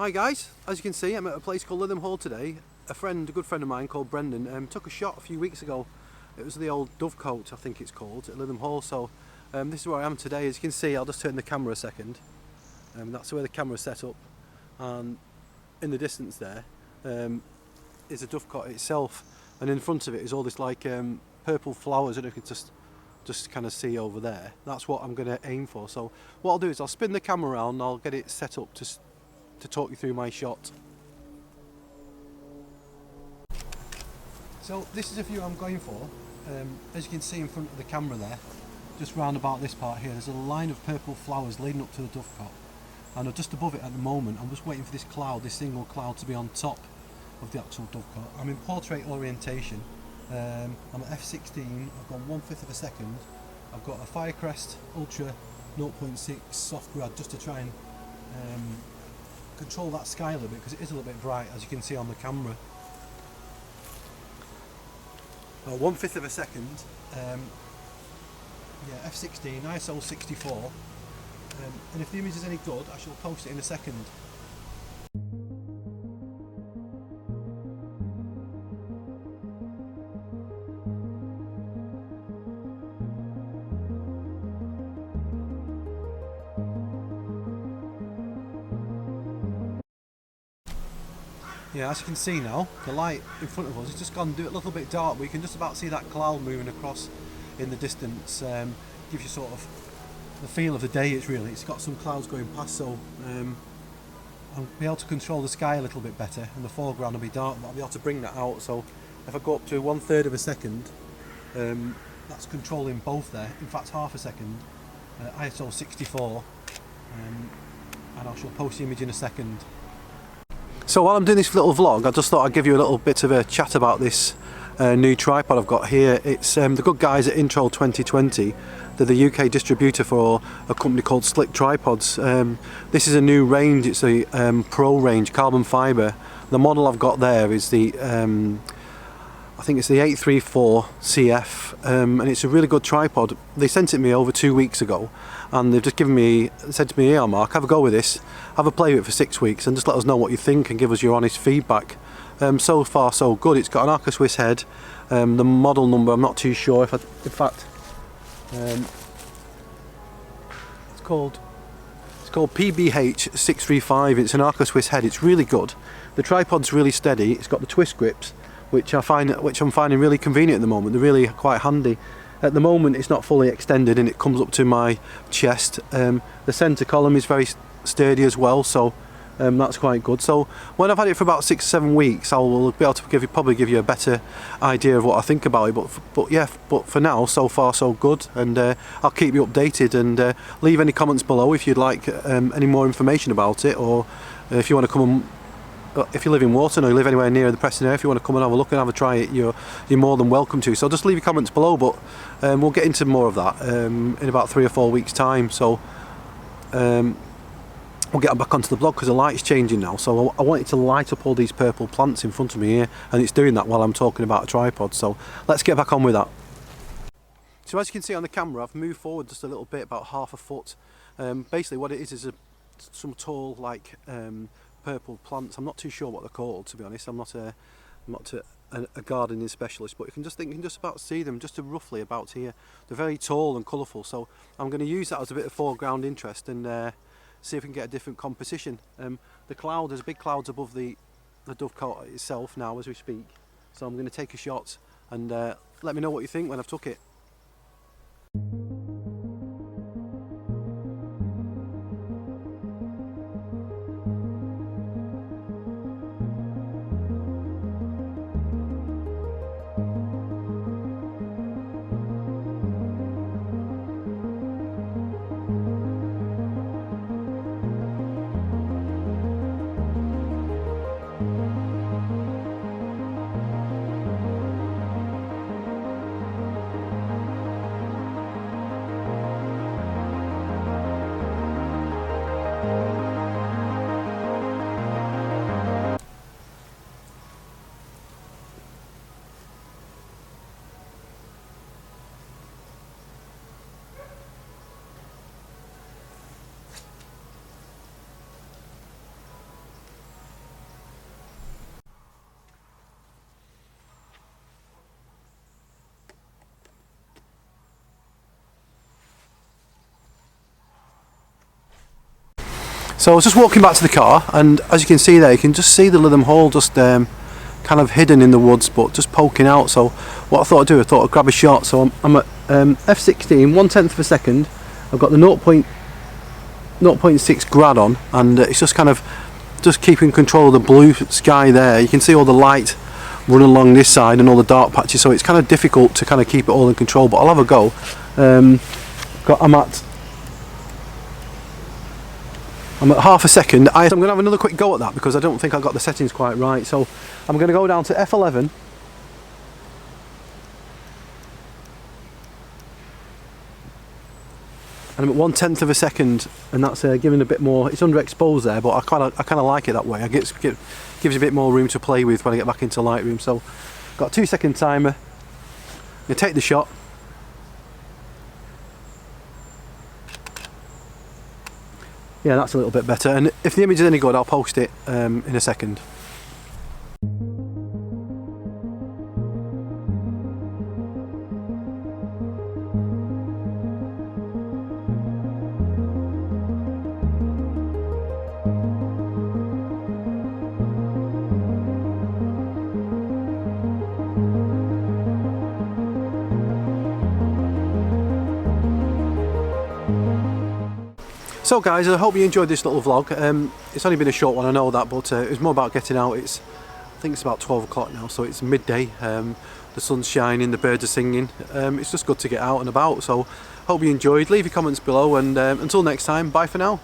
Hi guys, as you can see I'm at a place called Lytham Hall today. A good friend of mine called Brendan took a shot a few weeks ago. It was the old Dovecote, I think it's called, at Lytham Hall. So this is where I am today. As you can see, I'll just turn the camera a second. That's where the camera's set up, and in the distance there is a Dovecote itself, and in front of it is all this like purple flowers. I don't know if you can just kind of see over there. That's what I'm going to aim for. So what I'll do is I'll spin the camera around and I'll get it set up to talk you through my shot. So this is a view I'm going for. As you can see in front of the camera there, just round about this part here, there's a line of purple flowers leading up to the Dovecote, and just above it at the moment I'm just waiting for this single cloud to be on top of the actual Dovecote. I'm in portrait orientation. I'm at f16, I've gone 1/5 of a second. I've got a Firecrest Ultra 0.6 soft grad just to try and control that sky a little bit, because it is a little bit bright, as you can see on the camera. 1/5 of a second. Yeah, f16, ISO 64, and if the image is any good I shall post it in a second. Yeah, as you can see now, the light in front of us has just gone a little bit dark, but you can just about see that cloud moving across in the distance. Gives you sort of the feel of the day. It's got some clouds going past, so I'll be able to control the sky a little bit better, and the foreground will be dark, but I'll be able to bring that out. So if I go up to 1/3 of a second, that's controlling both there. In fact, half a second, ISO 64, and I shall post the image in a second. So while I'm doing this little vlog, I just thought I'd give you a little bit of a chat about this new tripod I've got here. It's the good guys at Intro 2020. They're the UK distributor for a company called Slik Tripods. This is a new range. It's a Pro range, carbon fibre. The model I've got there is the I think it's the 834 CF, and it's a really good tripod. They sent it me over 2 weeks ago, and they've just said to me, "Here, Mark, have a go with this, have a play with it for 6 weeks, and just let us know what you think and give us your honest feedback." So far, so good. It's got an Arca Swiss head. The model number I'm not too sure. In fact, it's called PBH635. It's an Arca Swiss head. It's really good. The tripod's really steady. It's got the twist grips, which I'm finding really convenient at the moment. They're really quite handy. At the moment it's not fully extended and it comes up to my chest. The centre column is very sturdy as well, so that's quite good. So when I've had it for about 6 or 7 weeks, I will be able to probably give you a better idea of what I think about it. But for now, so far so good, and I'll keep you updated, and leave any comments below if you'd like any more information about it, or if you want to come and if you live in Wharton or you live anywhere near the Preston area, if you want to come and have a look and have a try it, you're more than welcome to. So just leave your comments below, but we'll get into more of that in about 3 or 4 weeks time. So we'll get back onto the blog because the light's changing now. So I wanted to light up all these purple plants in front of me here, and it's doing that while I'm talking about a tripod. So let's get back on with that. So as you can see on the camera, I've moved forward just a little bit, about half a foot. Basically what it is some tall like purple plants. I'm not too sure what they're called, to be honest. I'm not a gardening specialist, but you can just about see them just roughly about here. They're very tall and colourful, so I'm going to use that as a bit of foreground interest and see if we can get a different composition. There's big clouds above the Dovecote itself now as we speak, so I'm going to take a shot and let me know what you think when I've took it. So I was just walking back to the car, and as you can see there, you can just see the lithium hole just kind of hidden in the woods, but just poking out. So what I thought I'd do, I thought I'd grab a shot. So I'm at f16, 1/10 of a second. I've got the 0.6 grad on, and it's just kind of just keeping control of the blue sky there. You can see all the light running along this side and all the dark patches, so it's kind of difficult to kind of keep it all in control, but I'll have a go. I'm at half a second. I'm going to have another quick go at that because I don't think I got the settings quite right. So I'm going to go down to F11. And I'm at 1/10 of a second, and that's giving a bit more. It's underexposed there, but I kind of like it that way. Gives you a bit more room to play with when I get back into Lightroom. So got a 2-second timer. I'm going to take the shot. Yeah, that's a little bit better, and if the image is any good, I'll post it in a second. So guys, I hope you enjoyed this little vlog. It's only been a short one, I know that, but it was more about getting out. I think it's about 12 o'clock now, so it's midday. The sun's shining, the birds are singing. It's just good to get out and about, so hope you enjoyed. Leave your comments below, and until next time, bye for now.